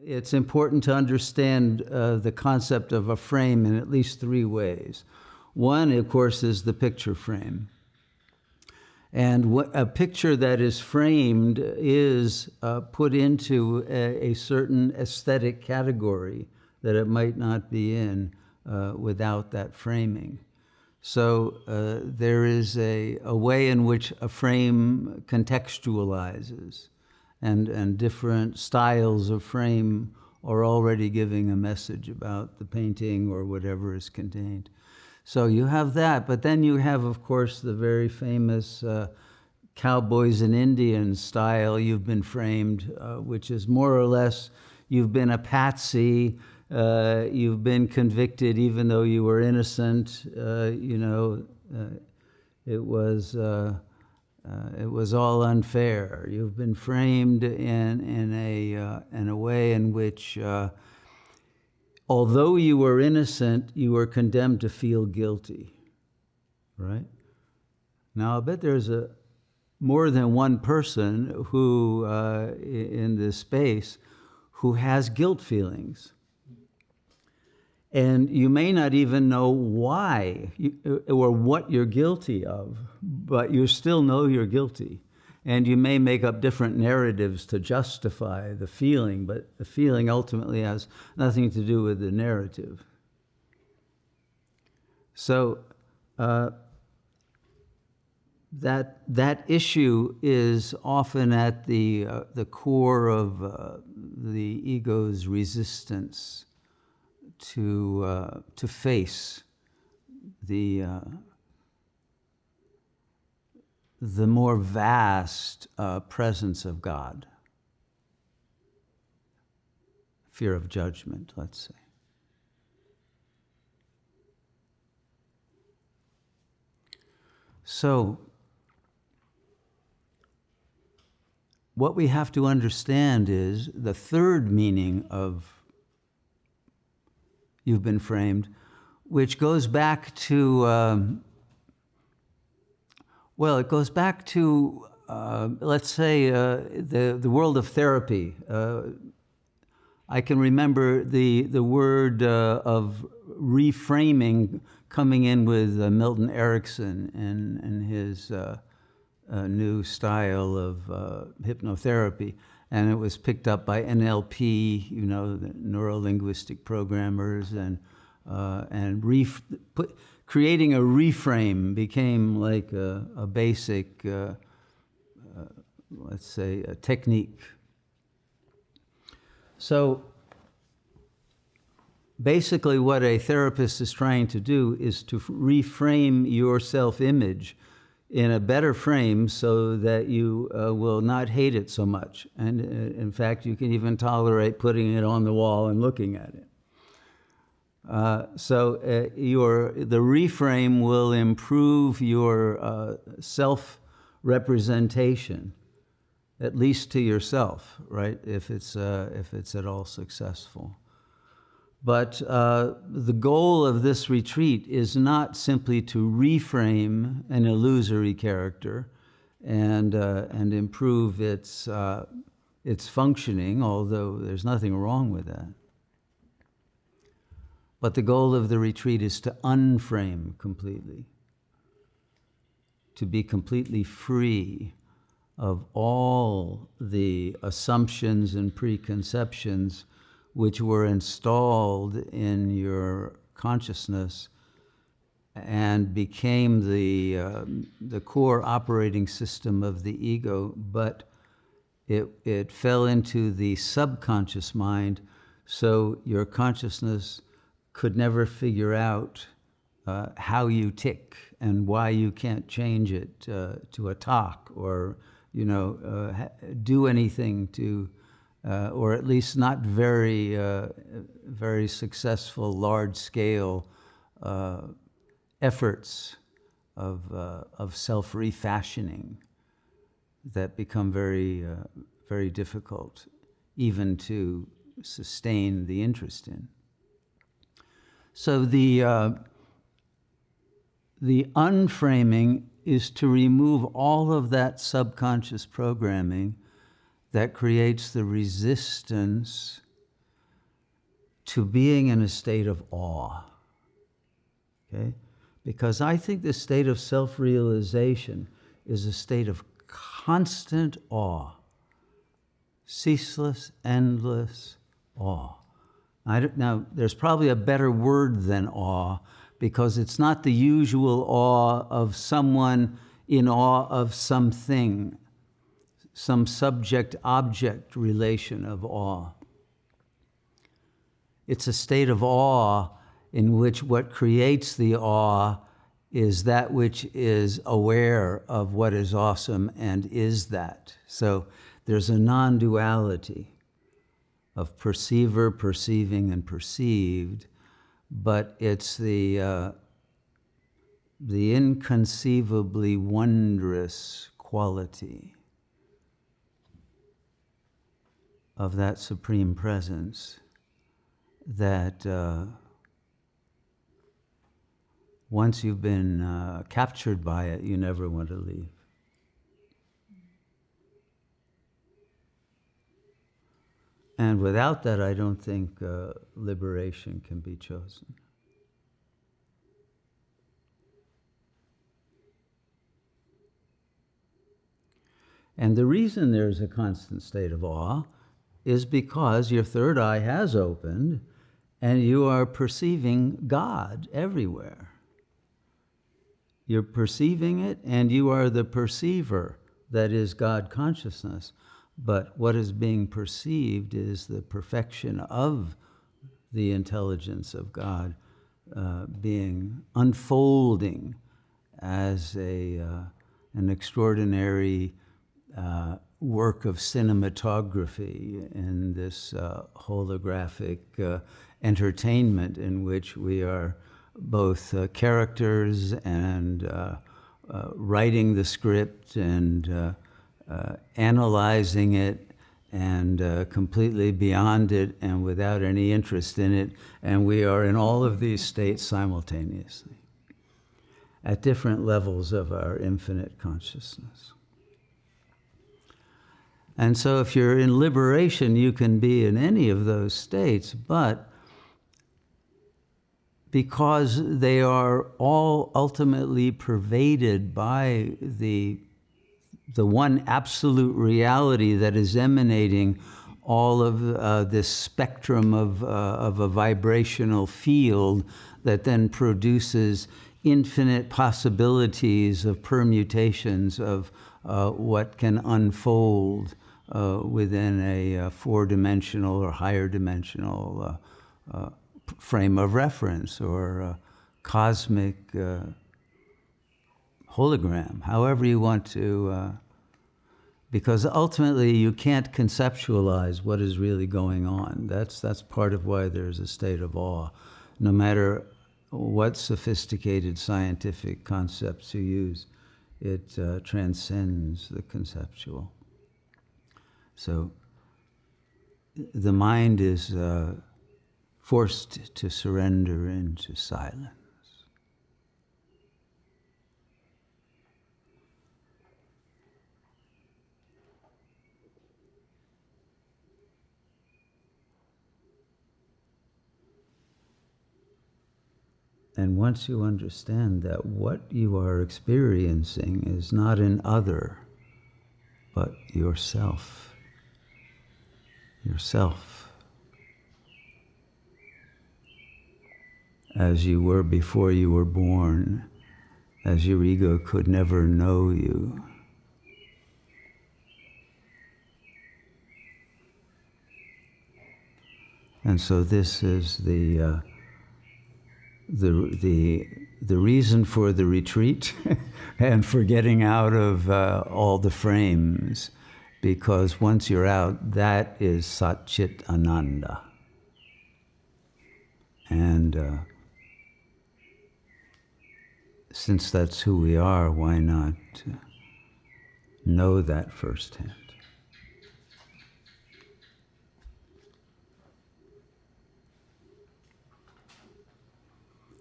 it's important to understand the concept of a frame in at least three ways. One, of course, is the picture frame. And a picture that is framed is put into a certain aesthetic category that it might not be in without that framing. So there is a way in which a frame contextualizes, and different styles of frame are already giving a message about the painting or whatever is contained. So you have that, but then you have, of course, the very famous cowboys and Indians style, you've been framed, which is more or less, you've been a patsy, you've been convicted even though you were innocent, it was all unfair. You've been framed in a way in which although you were innocent, you were condemned to feel guilty, right? Now, I bet there's more than one person who, in this space, who has guilt feelings. And you may not even know why or what you're guilty of, but you still know you're guilty. And you may make up different narratives to justify the feeling, but the feeling ultimately has nothing to do with the narrative. So that issue is often at the core of the ego's resistance to face the more vast presence of God. Fear of judgment, let's say. So, what we have to understand is the third meaning of you've been framed, which goes back to it goes back to, let's say, the world of therapy. I can remember the word of reframing coming in with Milton Erickson and his new style of hypnotherapy. And it was picked up by NLP, the neuro-linguistic programmers, and creating a reframe became like a basic, let's say, a technique. So basically what a therapist is trying to do is to reframe your self-image in a better frame so that you will not hate it so much. And in fact, you can even tolerate putting it on the wall and looking at it. So the reframe will improve your self-representation, at least to yourself, right? If it's at all successful. But the goal of this retreat is not simply to reframe an illusory character and improve its functioning, although there's nothing wrong with that. But the goal of the retreat is to unframe completely, to be completely free of all the assumptions and preconceptions which were installed in your consciousness and became the core operating system of the ego, but it fell into the subconscious mind, so your consciousness could never figure out how you tick and why you can't change it to a talk or do anything to or at least not very successful large-scale efforts of self-refashioning that become very very difficult even to sustain the interest in. So the unframing is to remove all of that subconscious programming that creates the resistance to being in a state of awe. Okay? Because I think this state of self-realization is a state of constant awe, ceaseless, endless awe. Now, there's probably a better word than awe, because it's not the usual awe of someone in awe of something, some subject-object relation of awe. It's a state of awe in which what creates the awe is that which is aware of what is awesome and is that. So there's a non-duality of perceiver, perceiving, and perceived, but it's the inconceivably wondrous quality of that supreme presence that once you've been captured by it, you never want to leave. And without that, I don't think liberation can be chosen. And the reason there's a constant state of awe is because your third eye has opened and you are perceiving God everywhere. You're perceiving it and you are the perceiver, that is God consciousness. But what is being perceived is the perfection of the intelligence of God being unfolding as an extraordinary work of cinematography in this holographic entertainment in which we are both characters and writing the script and analyzing it and completely beyond it and without any interest in it. And we are in all of these states simultaneously at different levels of our infinite consciousness. And so if you're in liberation, you can be in any of those states, but because they are all ultimately pervaded by the one absolute reality that is emanating all of this spectrum of a vibrational field that then produces infinite possibilities of permutations of what can unfold within a four-dimensional or higher dimensional frame of reference or cosmic hologram, however you want to, because ultimately you can't conceptualize what is really going on. That's part of why there's a state of awe. No matter what sophisticated scientific concepts you use, it transcends the conceptual. So the mind is forced to surrender into silence. And once you understand that what you are experiencing is not an other, but yourself. Yourself. As you were before you were born, as your ego could never know you. And so this is the reason for the retreat and for getting out of all the frames, because once you're out, that is Sat Chit Ananda. And since that's who we are, why not know that firsthand?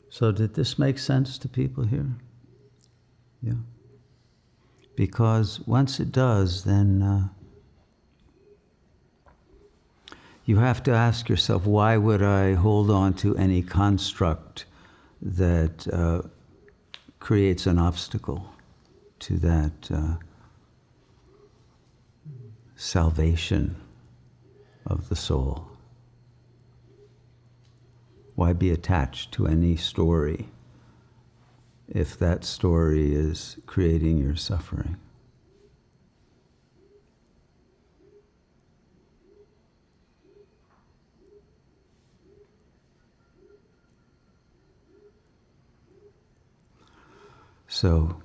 So did this make sense to people here? Yeah. Because once it does, then you have to ask yourself, why would I hold on to any construct that creates an obstacle to that salvation of the soul? Why be attached to any story if that story is creating your suffering? So,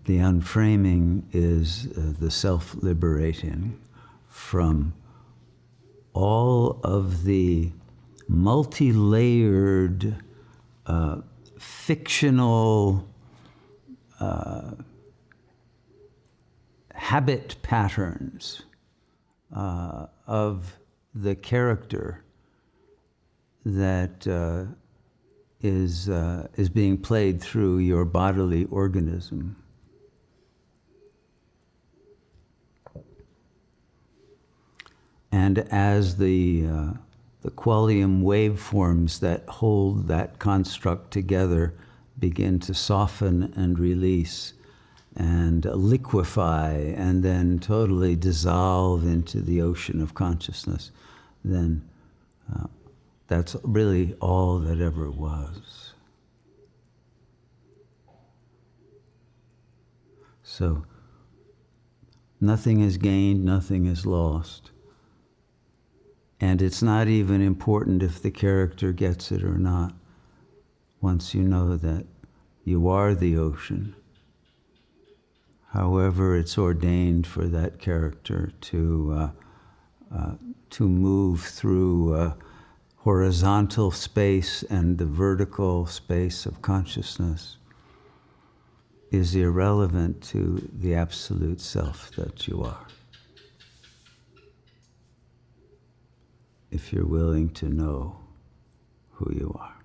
the unframing is the self-liberating from all of the multi-layered, fictional habit patterns of the character that is being played through your bodily organism. And as the qualium waveforms that hold that construct together begin to soften and release and liquefy and then totally dissolve into the ocean of consciousness, then that's really all that ever was. So nothing is gained, nothing is lost. And it's not even important if the character gets it or not, once you know that you are the ocean. However, it's ordained for that character to move through horizontal space and the vertical space of consciousness is irrelevant to the absolute self that you are, if you're willing to know who you are.